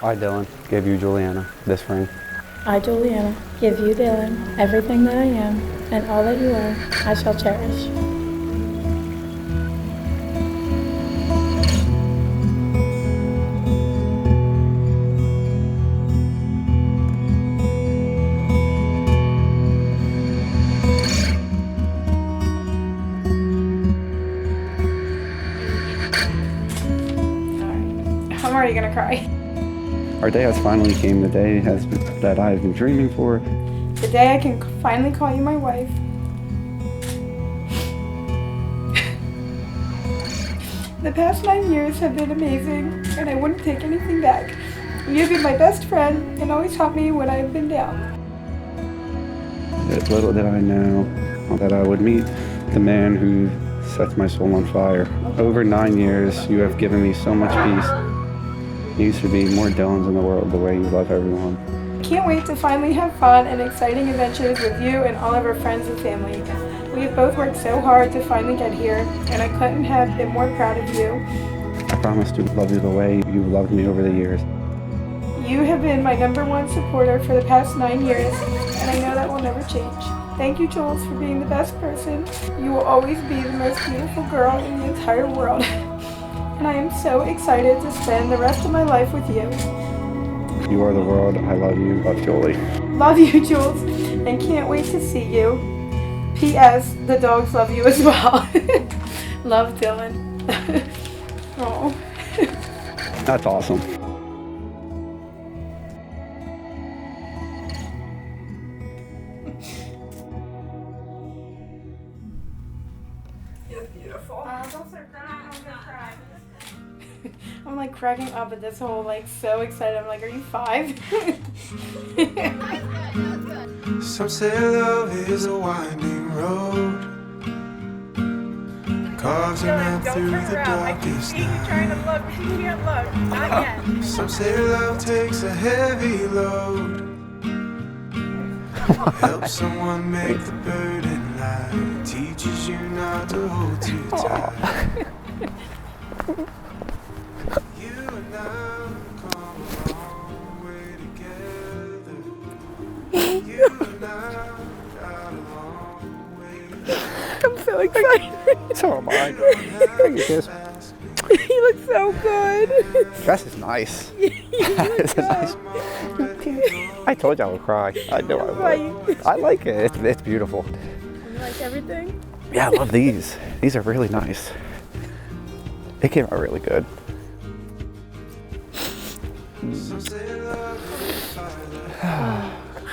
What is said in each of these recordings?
I, Dylan, give you, Julianna, this ring. I, Julianna, give you, Dylan, everything that I am, and all that you are, I shall cherish. I'm already gonna cry. Our day has finally came, the day that I have been dreaming for. The day I can finally call you my wife. The past 9 years have been amazing, and I wouldn't take anything back. You've been my best friend and always taught me when I've been down. Little did I know that I would meet the man who sets my soul on fire. Over 9 years, you have given me so much peace. There used to be more Dylans in the world the way you love everyone. Can't wait to finally have fun and exciting adventures with you and all of our friends and family. We have both worked so hard to finally get here, and I couldn't have been more proud of you. I promise to love you the way you've loved me over the years. You have been my #1 supporter for the past 9 years, and I know that will never change. Thank you, Jules, for being the best person. You will always be the most beautiful girl in the entire world. And I am so excited to spend the rest of my life with you. You are the world. I love you. Love, Julie. Love you, Jules, and can't wait to see you. P.S. The dogs love you as well. Love, Dylan. Oh. That's awesome. You're beautiful. I'm like cracking up at this whole, like, so excited. I'm like, are you 5? Some say love is a winding road, carves a map through the darkest night. Trying to look, but you can't look. Not yet. Some say love takes a heavy load, helps someone make the burden light, teaches you not to hold too tight. You and I come a long way together. You and I got a long way together. I'm so excited. So am I. You look so good. Dress is nice. You look Nice. I told you I would cry. I knew I would. Right. I like it. It's beautiful. You like everything? Yeah, I love these. These are really nice. They came out really good.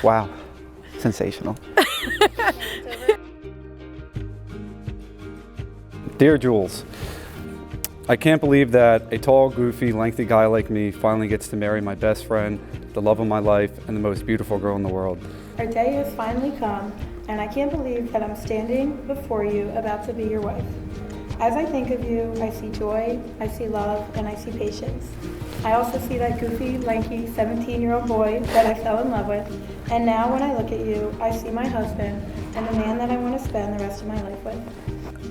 Wow. Sensational. Dear Jules, I can't believe that a tall, goofy, lengthy guy like me finally gets to marry my best friend, the love of my life, and the most beautiful girl in the world. Our day has finally come, and I can't believe that I'm standing before you about to be your wife. As I think of you, I see joy, I see love, and I see patience. I also see that goofy, lanky, 17-year-old boy that I fell in love with, and now when I look at you, I see my husband and the man that I want to spend the rest of my life with.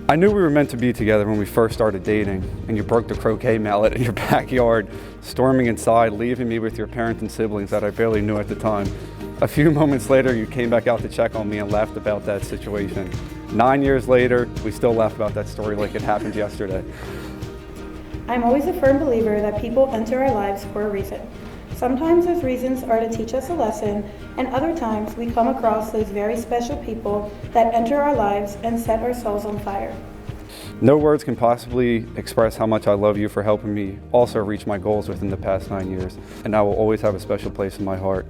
I knew we were meant to be together when we first started dating, and you broke the croquet mallet in your backyard, storming inside, leaving me with your parents and siblings that I barely knew at the time. A few moments later, you came back out to check on me and laughed about that situation. 9 years later, we still laugh about that story like it happened yesterday. I'm always a firm believer that people enter our lives for a reason. Sometimes those reasons are to teach us a lesson, and other times we come across those very special people that enter our lives and set our souls on fire. No words can possibly express how much I love you for helping me also reach my goals within the past 9 years, and I will always have a special place in my heart.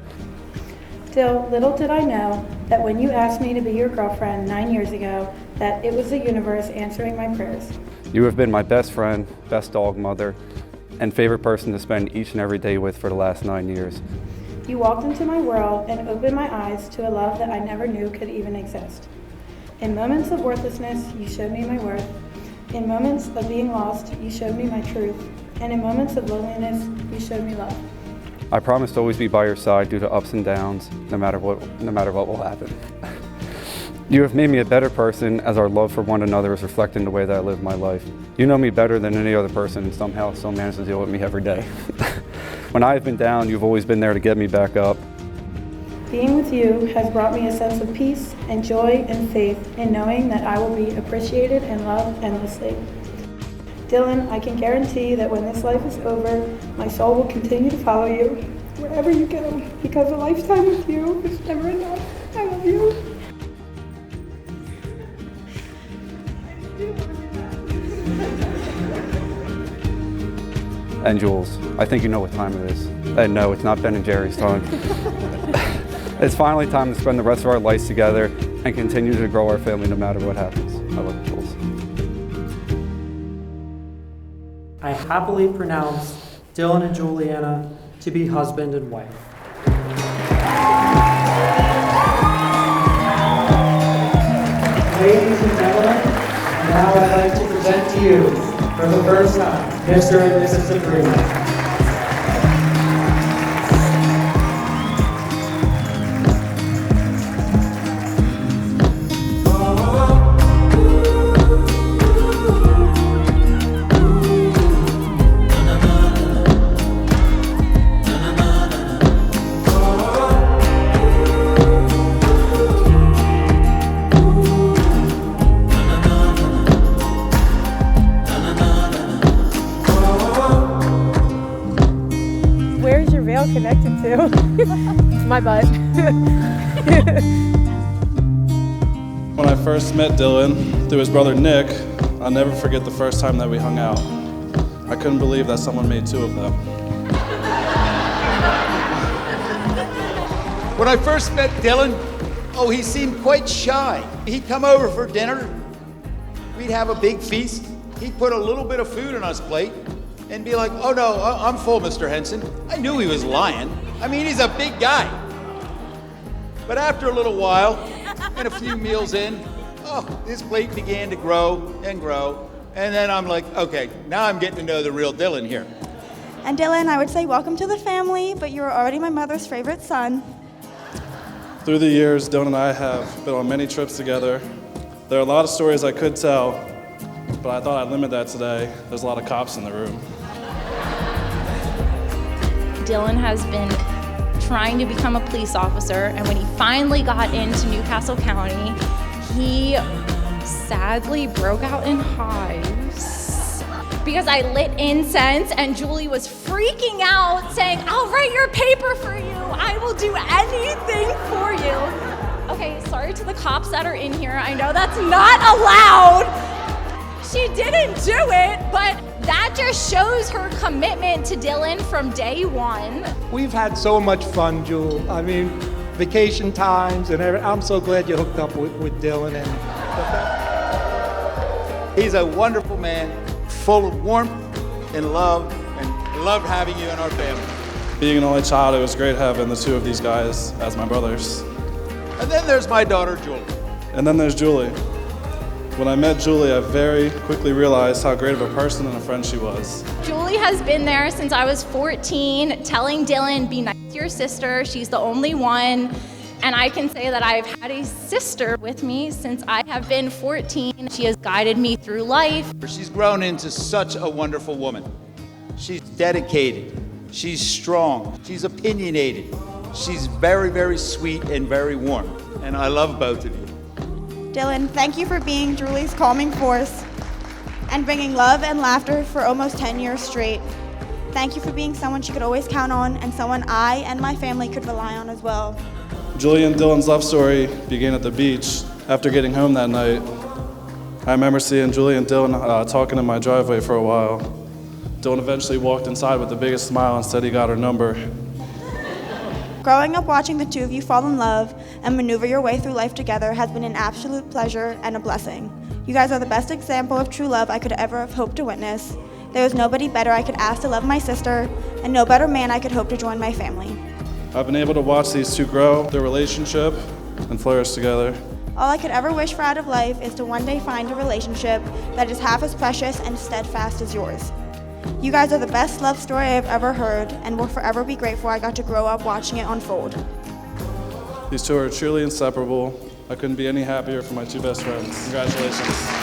Still, little did I know that when you asked me to be your girlfriend 9 years ago, that it was the universe answering my prayers. You have been my best friend, best dog mother, and favorite person to spend each and every day with for the last 9 years. You walked into my world and opened my eyes to a love that I never knew could even exist. In moments of worthlessness, you showed me my worth. In moments of being lost, you showed me my truth. And in moments of loneliness, you showed me love. I promise to always be by your side through the ups and downs, no matter what will happen. You have made me a better person as our love for one another is reflected in the way that I live my life. You know me better than any other person and somehow still manage to deal with me every day. When I have been down, you've always been there to get me back up. Being with you has brought me a sense of peace and joy and faith in knowing that I will be appreciated and loved endlessly. Dylan, I can guarantee that when this life is over, my soul will continue to follow you wherever you go, because a lifetime with you is never enough. I love you. And Jules, I think you know what time it is. And no, it's not Ben and Jerry's time. It's finally time to spend the rest of our lives together and continue to grow our family no matter what happens. I love you, Jules. I happily pronounce Dylan and Julianna to be husband and wife. Ladies and gentlemen, now I'd like to present to you, for the first time, Mr. and Mrs. Agreement. Where's your veil connected to? My butt. When I first met Dylan through his brother Nick, I'll never forget the first time that we hung out. I couldn't believe that someone made two of them. When I first met Dylan, he seemed quite shy. He'd come over for dinner. We'd have a big feast. He'd put a little bit of food on his plate and be like, "Oh no, I'm full, Mr. Henson." I knew he was lying. I mean, he's a big guy. But after a little while, and a few meals in, his plate began to grow and grow. And then I'm like, okay, now I'm getting to know the real Dylan here. And Dylan, I would say welcome to the family, but you were already my mother's favorite son. Through the years, Dylan and I have been on many trips together. There are a lot of stories I could tell, but I thought I'd limit that today. There's a lot of cops in the room. Dylan has been trying to become a police officer, and when he finally got into Newcastle County, he sadly broke out in hives because I lit incense and Julie was freaking out saying, "I'll write your paper for you. I will do anything for you." Okay, sorry to the cops that are in here. I know that's not allowed. She didn't do it, but that just shows her commitment to Dylan from day one. We've had so much fun, Jewel. I mean, vacation times and everything. I'm so glad you hooked up with Dylan. And He's a wonderful man, full of warmth and love, and loved having you in our family. Being an only child, it was great having the two of these guys as my brothers. And then there's my daughter, Julie. And then there's Julie. When I met Julie, I very quickly realized how great of a person and a friend she was. Julie has been there since I was 14, telling Dylan, be nice to your sister, she's the only one. And I can say that I've had a sister with me since I have been 14. She has guided me through life. She's grown into such a wonderful woman. She's dedicated, she's strong, she's opinionated, she's very, very sweet and very warm. And I love both of you. Dylan, thank you for being Julie's calming force and bringing love and laughter for almost 10 years straight. Thank you for being someone she could always count on and someone I and my family could rely on as well. Julie and Dylan's love story began at the beach. After getting home that night, I remember seeing Julie and Dylan talking in my driveway for a while. Dylan eventually walked inside with the biggest smile and said he got her number. Growing up watching the two of you fall in love and maneuver your way through life together has been an absolute pleasure and a blessing. You guys are the best example of true love I could ever have hoped to witness. There was nobody better I could ask to love my sister, and no better man I could hope to join my family. I've been able to watch these two grow, their relationship, and flourish together. All I could ever wish for out of life is to one day find a relationship that is half as precious and steadfast as yours. You guys are the best love story I've ever heard, and will forever be grateful I got to grow up watching it unfold. These two are truly inseparable, I couldn't be any happier for my two best friends. Congratulations.